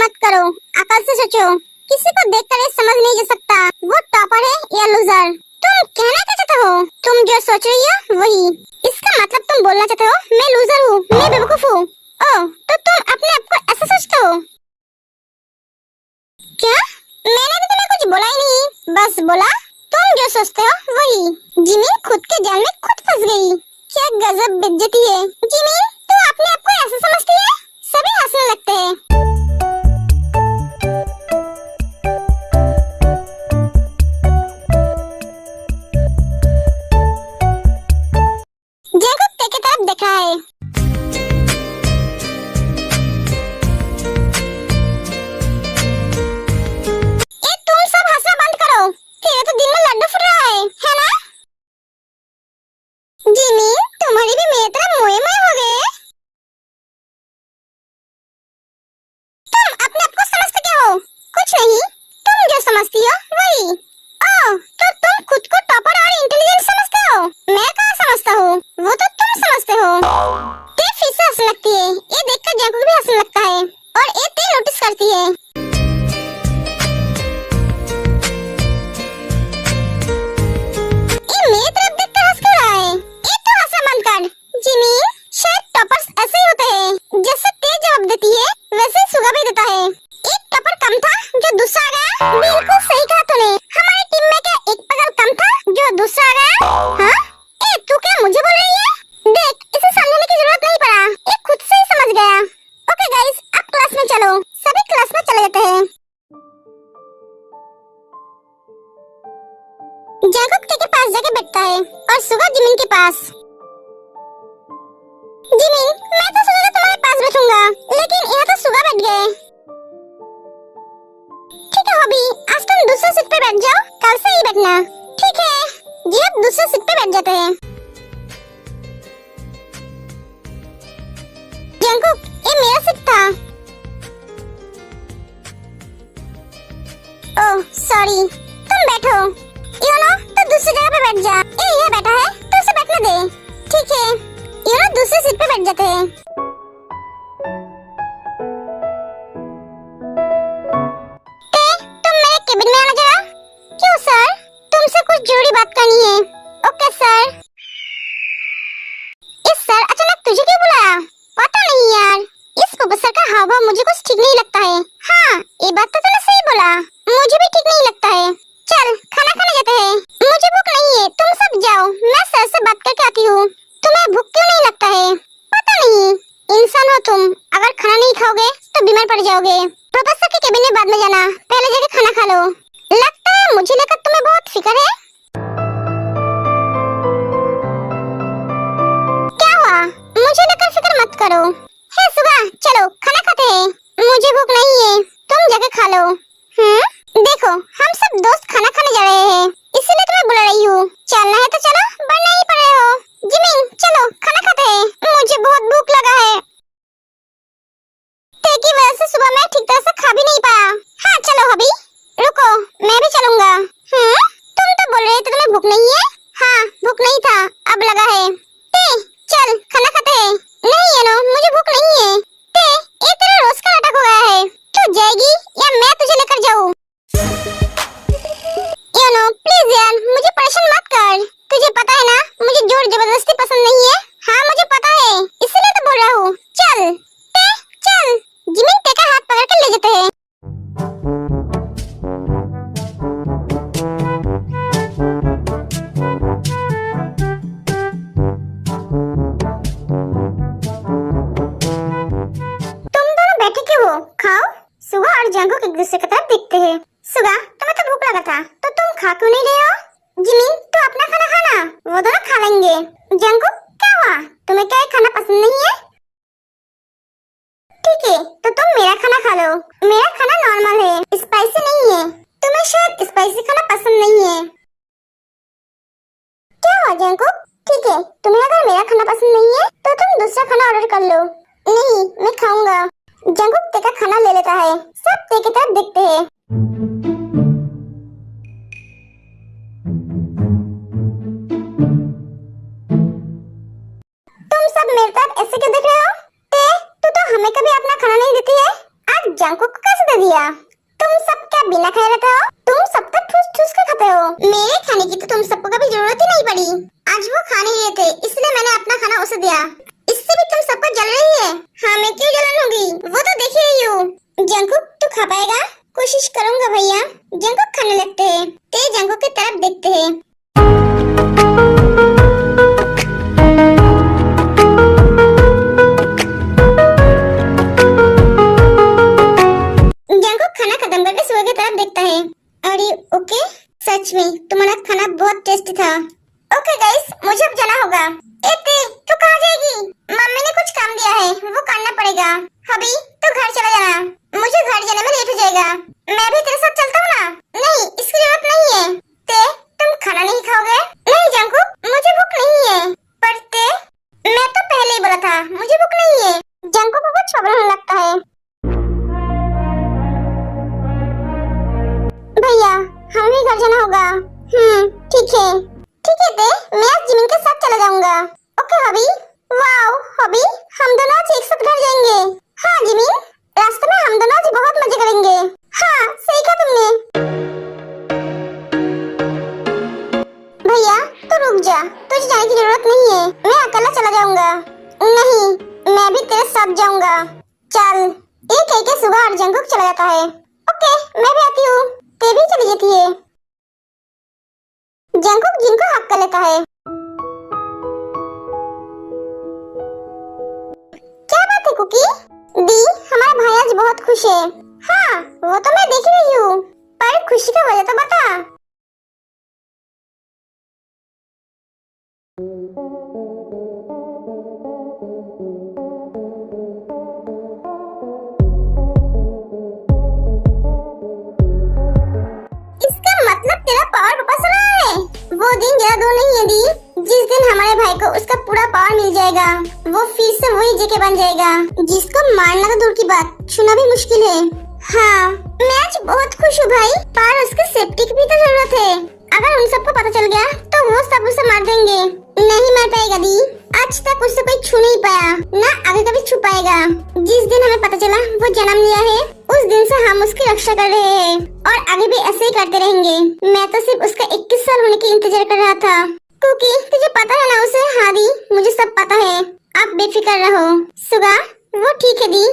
मत करो, अकल से सोचो। किसी को देखकर ये समझ नहीं जा सकता वो टॉपर है या लूजर। तुम कहना क्या चाहते हो? तुम जो सोच रही हो वही। इसका मतलब तुम बोलना चाहते हो मैं लूजर हूँ, मैं बेवकूफ हूँ। ओह, तो तुम अपने आप को ऐसा सोचते हो क्या? मैंने तो तुम्हें कुछ बोला ही नहीं, बस बोला तुम जो सोचते हो वही। जिमीन खुद के जाल में खुद फंस गई। क्या गजब बेइज्जती है। जिमीन, तू अपने आप को ऐसा समझती है? सभी हंसने लगते हैं। जैकब ते की तरफ देख रहा है। तुम सब हंसना बंद करो, तेरे तो दिल में लड्डू फूट रहा है ना? जिमीन, तुम्हारी भी मेरी तरह मोए मोए हो गए। तुम अपने आप को समझते क्या हो? कुछ नहीं, तुम जो समझती हो वही। ओह, तो तुम खुद को टॉपर और इंटेलिजेंट समझते हो? मैं कहाँ समझता हूँ, वो तो तुम समझते हो। ते फिर से हंसने लगती है। ये देखकर जैकब भी हंसने लगता है और ये ते नोटिस करती है। मेरी तरफ देखकर हंस क्यों रहा है? एक तो हंसना बंद कर। जिमी, शायद टॉपर्स ऐसे ही होते हैं। जैसे तेज जवाब देती है वैसे सुगा भी देता है। एक टॉपर कम था जो दूसरा आ गया। बिल्कुल सही कहा तूने। हमारी टीम में क्या एक पागल कम था जो दूसरा आ गया? हाँ? ए, तू क्या मुझे बोल रही है? देख, इसे समझाने की जरूरत नहीं पड़ा, ये खुद से ही समझ गया। ओके गाइस, अब क्लास में चलो। सभी क्लास में चले जाते हैं। जैकब के पास जाके बैठता है और सुगा जिमिन के पास। जिमिन, मैं तो सोचा था तुम्हारे पास बैठूंगा, लेकिन यहाँ तो सुगा बैठ गए। ठीक है हॉबी, आज तुम दूसरे सीट पे बैठ जाओ, कल से ही बैठना। ठीक है जी, अब दूसरे सीट पे बैठ जाते हैं। जंकुक, ये मेरा सीट था। ओह सॉरी, तुम बैठो। तो दूसरी जगह पे बैठ जा। ये बैठा है तो उसे बैठने दे। ठीक है, दूसरी सीट पे बैठ जाते हैं। तुम मेरे केबिन में आना जरा। क्यों सर? तुमसे कुछ जरूरी बात करनी है। Okay sir. इस सर अचानक तुझे क्यों बुलाया? पता नहीं यार, इस प्रोफेसर का हाव भाव मुझे कुछ ठीक नहीं लगता है। हाँ, ये बात तो तूने सही बोला, मुझे भी ठीक नहीं लगता है। चल खाना खाने जाते हैं। मुझे भूख नहीं है, तुम सब जाओ, मैं सर से बात करके आती हूँ। तुम्हें भूख क्यों नहीं लगता है? पता नहीं, इंसान हो तुम, अगर खाना नहीं खाओगे तो बीमार पड़ जाओगे। प्रोफेसर के केबिन में बाद में जाना, पहले जाके खाना खा लो। लगता है मुझे लेकर तुम्हें बहुत फिक्र है। क्या हुआ? मुझे लेकर फिक्र मत करो। हे सुगा, चलो खाना खाते हैं। मुझे भूख नहीं है, तुम जाके खा लो। देखो, हम सब दोस्त खाना खाने जा रहे हैं, इसीलिए तुम्हें बुला रही हूँ। चलना है तो चलो, वरना ही पड़ रहे हो। जिमिन, चलो खाना खाते हैं, मुझे बहुत भूख लगा है। ते की वजह से सुबह मैं ठीक तरह से खा भी नहीं पाया। हाँ चलो हबी, रुको, मैं भी चलूंगा। तुम तो बोल रहे थे तुम्हें भूख नहीं है। हाँ, भूख नहीं था, अब लगा है। ते, चल खाना खाते हैं। नहीं मुझे भूक नहीं है। ते, ये तेरा रोज का नाटक हो गया है। तू जाएगी या मैं तुझे लेकर जाऊँ? प्लीज यार, मुझे परेशान मत कर। तुझे पता है ना, मुझे जोर जबरदस्ती पसंद नहीं है। हाँ मुझे पता है, इसीलिए तो बोल रहा हूँ। चल ते, चल। जिमिन ते का हाथ पकड़ कर ले जाते हैं। तुम दोनों बैठे क्यों हो? खाओ। सुगा और जंकुक एक दूसरे की तरफ देखते हैं। सुगा, तुम्हें तो भूख लगा था, तो तुम खा क्यों नहीं रहे हो? जिमिन, तू अपना खाना खाना, वो दोनों खा लेंगे। जंकुक, क्या हुआ? तुम्हें क्या खाना पसंद नहीं है? ठीक है, तो तुम मेरा खाना खा लो। मेरा खाना नॉर्मल है, स्पाइसी नहीं है। तुम्हें शायद स्पाइसी खाना पसंद नहीं है। क्या हुआ जंकुक? ठीक है, तुम्हें अगर मेरा खाना पसंद नहीं है तो तुम दूसरा खाना ऑर्डर कर लो। नहीं, मैं खाऊंगा। जंकुक ते का खाना ले लेता है। सब ते की तरफ देखते हैं। तुम सब मेरे तरफ ऐसे क्यों देख रहे हो? ते, तू तो हमें कभी अपना खाना नहीं देती है। आज जंकुक कैसे दे दिया? तुम सब क्या बिना खाए रहते हो? तुम सब तो ठूस ठूस के खाते हो। मेरे खाने की तो तुम सबको कभी जरूरत ही नहीं पड़ी। आज वो खा नहीं रहे थे, इसलिए मैंने अपना खाना उसे दिया। इससे भी तुम सबको जल रही है। हाँ, मैं क्यों जलन होगी, वो तो देख ही रही हूँ। जंकुक तू खा पाएगा? कोशिश करूंगा भैया। जंकुक खाने लगते हैं, ते जंकुक की तरफ देखते हैं। देखता है। अरे ओके, सच में तुम्हारा खाना बहुत टेस्टी था। ओके गाइस, मुझे अब जाना होगा। ते तू कहाँ जाएगी? मम्मी ने कुछ काम दिया है, वो करना पड़ेगा। हबी तू घर चला जाना, मुझे घर जाने में लेट हो जाएगा। मैं भी तेरे साथ चलता हूँ ना? नहीं, इसकी जरूरत नहीं है। ते तुम खाना नहीं खाओगे? नहीं जंकुक, मुझे भूख नहीं है। पर ते, मैं तो पहले ही बोला था मुझे भूख नहीं है। जंकुक को कुछ प्रॉब्लम लगता है। भैया हमें घर जाना होगा। ठीक है ते, मैं आज जिमिन के साथ चला जाऊंगा। ओके हबी। वाओ हबी, हम दोनों आज एक साथ घर जाएंगे। हाँ जिमिन, रास्ते में हम दोनों आज बहुत मजे करेंगे। हाँ सही कहा तुमने। भैया तू रुक जा, तुझे जाने की जरूरत नहीं है, मैं अकेला चला जाऊंगा। नहीं, मैं भी तेरे साथ जाऊंगा। चल। एक एक सुबह और जंकुक चला जाता है। ओके मैं भी आती हूँ। ते भी चली जाती है। जंकुक जिनको हक कर लेता है। क्या बात है कुकी? दी, हमारा भाई आज बहुत खुश है। हाँ वो तो मैं देख रही हूँ, पर खुशी का वजह तो बता। वो दिन ज्यादा दूर नहीं है दी, जिस दिन हमारे भाई को उसका पूरा पावर मिल जाएगा। वो फिर से वही जेके बन जाएगा, जिसको मारना तो दूर की बात, छूना भी मुश्किल है। हाँ मैं आज बहुत खुश हूँ भाई, पर उसके सेफ्टी की भी तो जरूरत है। अगर उन सबको पता चल गया तो वो सब उसे मार देंगे। नहीं मार पाएगा दी, आज तक उससे कोई छू नहीं पाया, ना आगे कभी छू पाएगा। जिस दिन हमें पता चला वो जन्म लिया है, उस दिन से हम उसकी रक्षा कर रहे हैं और आगे भी ऐसे ही करते रहेंगे। मैं तो सिर्फ उसका 21 साल होने की इंतजार कर रहा था। क्योंकि तुझे पता है ना उसे? हाँ दी, मुझे सब पता है, आप बेफिक्र रहो। सुगा वो ठीक है दी,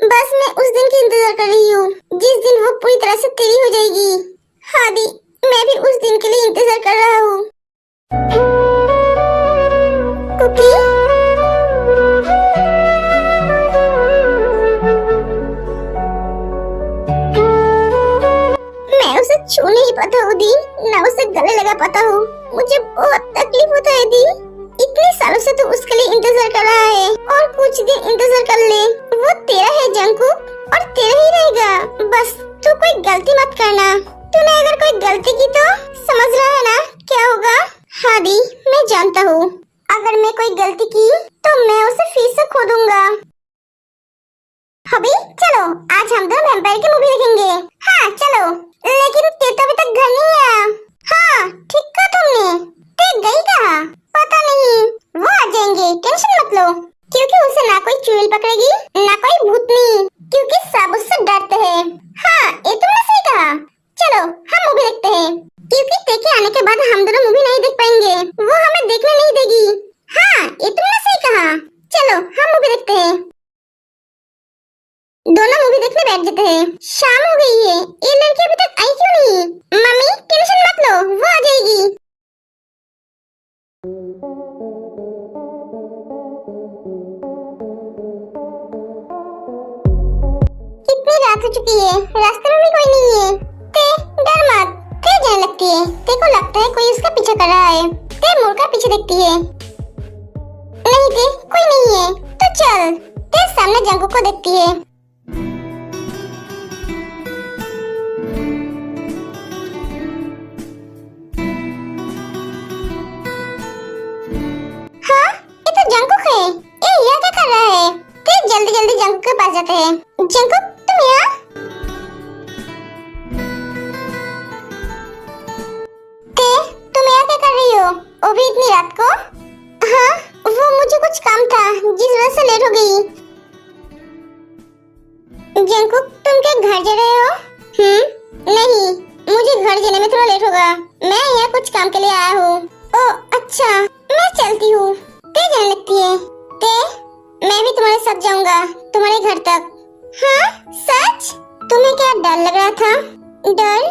बस मैं उस दिन की इंतजार कर रही हूँ, जिस दिन वो पूरी तरह से तेरी हो जाएगी। हाँ दी, मैं भी उस दिन के लिए इंतजार कर रहा हूँ। कुकी मैं उसे छू नहीं पाता हूँ दी, ना उसे गले लगा पाता हूँ। मुझे बहुत तकलीफ होता है दी। इतने सालों से तू उसके लिए इंतजार कर रहा है, और कुछ दिन इंतजार कर ले, वो तेरा है जंकुक, और तेरा ही रहेगा। बस तू कोई गलती मत करना। तूने अगर कोई गलती की तो समझ रहा है ना क्या होगा? हाँ दी, मैं जानता हूँ, अगर मैं कोई गलती की तो मैं उसे फिर से खो दूंगा। हबी चलो, आज हम दोनों वैम्पायर की मूवी देखेंगे। हाँ चलो, लेकिन ते तो अभी तक घर नहीं आया। हाँ ठीक कहा तुमने, ते गई कहाँ? पता नहीं, वो आ जाएंगे, टेंशन मत लो। क्योंकि उसे ना कोई चुड़ैल पकड़ेगी, ना कोई भूतनी, क्योंकि सब उससे डरते हैं। हाँ ये तुमने सही कहा। चलो हम मूवी देखते हैं, क्योंकि ते के आने के बाद हम दोनों मूवी नहीं देख पाएंगे, वो हमें देखने नहीं देगी। हाँ ये तुमने सही कहा। चलो हम मूवी देखते हैं। दोनों मूवी देखने बैठ जाते हैं। शाम हो गई है, ये लड़की अभी तक आई क्यों नहीं? मम्मी टेंशन मत लो, वो आ जाएगी। कितनी रात हो चुकी है, रास्ते में भी कोई नहीं है। ते डर मत, ते जाने लगती है। ते को लगता है कोई उसका पीछा कर रहा है। ते मुड़कर पीछे देखती है, नहीं ते कोई नहीं है। तो चल। ते सामने जंकुक को देखती है। हाँ ये तो जंकुक है, ये यहाँ क्या कर रहा है? ते जल्दी जल्दी जंकुक के पास जाते हैं। जंकुक तुम यहाँ? तुम यहाँ क्या कर रही हो, वो भी इतनी रात को? हाँ वो मुझे कुछ काम था, जिस वजह से लेट हो गई। कुछ काम के लिए आया हूँ। ओ अच्छा, मैं चलती हूँ। ते जाने लगती है। ते, मैं भी तुम्हारे साथ जाऊंगा, तुम्हारे घर तक। हाँ सच? तुम्हें क्या डर लग रहा था? डर?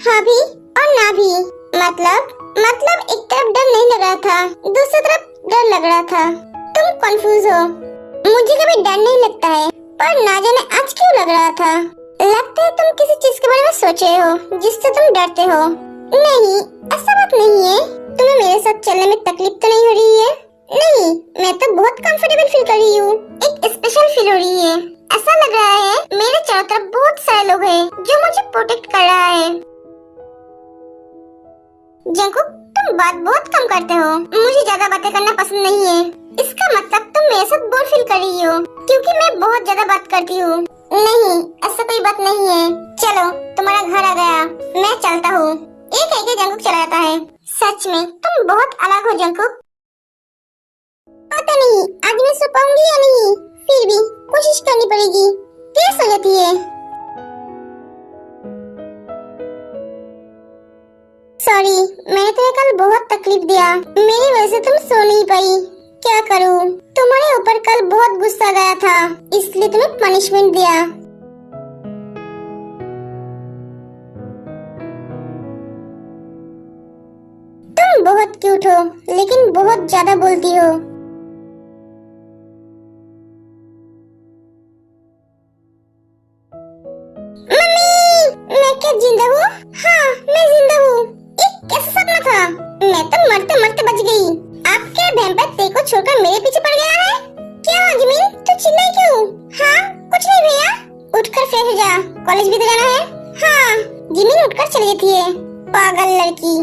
हाँ भी और ना भी। मतलब एक तरफ डर नहीं लग रहा था, दूसरी तरफ डर लग रहा था। तुम कंफ्यूज हो। मुझे कभी डर नहीं लगता है, पर ना जाने आज क्यों लग रहा था। लगता है तुम किसी चीज के बारे में सोच रहे हो जिससे तुम डरते हो। नहीं, ऐसा बात नहीं है। तुम्हें मेरे साथ चलने में तकलीफ तो नहीं हो रही है? नहीं, मैं तो बहुत कंफर्टेबल फील कर रही हूँ। एक स्पेशल फील हो रही है। ऐसा लग रहा है मेरे चारों तरफ बहुत सारे लोग हैं जो मुझे प्रोटेक्ट कर रहा है। जंकुक, तुम बात बहुत कम करते हो। मुझे ज्यादा बातें करना पसंद नहीं है। इसका मतलब तुम मेरे साथ बोर फील कर रही हो क्योंकि मैं बहुत ज्यादा बात करती हूँ। नहीं, ऐसा कोई बात नहीं है। चलो, तुम्हारा घर आ गया, मैं चलता हूँ। एक कह के जंकुक चला जाता है। सच में तुम बहुत अलग हो जंकुक। पता नहीं आज मैं सो पाऊंगी या नहीं, फिर भी कोशिश करनी पड़ेगी। देर हो जाती है। सॉरी, मैंने तुम्हें कल बहुत तकलीफ दिया। मेरी वजह से तुम सो नहीं पाई। क्या करूं? तुम्हारे ऊपर कल बहुत गुस्सा गया था, इसलिए तुम्हें पनिशमेंट दिया। तुम बहुत क्यूट हो, लेकिन बहुत ज्यादा बोलती हो। मम्मी, मैं क्या जिंदा हूँ? हाँ, मैं जिंदा हूँ। एक कैसा सपना था? मैं तो मरते मरते बच गई। अब क्या वैम्पायर ते को छोड़कर मेरे पीछे पड़ गया है? क्या हुआ जमीन, तू चिल्लाई क्यों? हाँ कुछ नहीं भैया। उठकर फ्रेश हो जा, कॉलेज भी तो जाना है। हाँ, जमीन उठकर चली जाती है। पागल लड़की।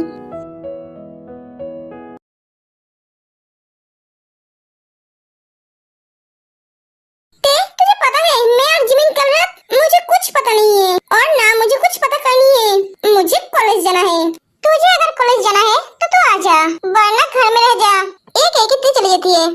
तुझे पता है मैं और जिमिन कल रात, मुझे कुछ पता नहीं है और ना मुझे कुछ पता करनी है। मुझे कॉलेज जाना है। तुझे अगर कॉलेज जाना है तो तू आ जा, वरना घर में रह जा। एक चली जाती है।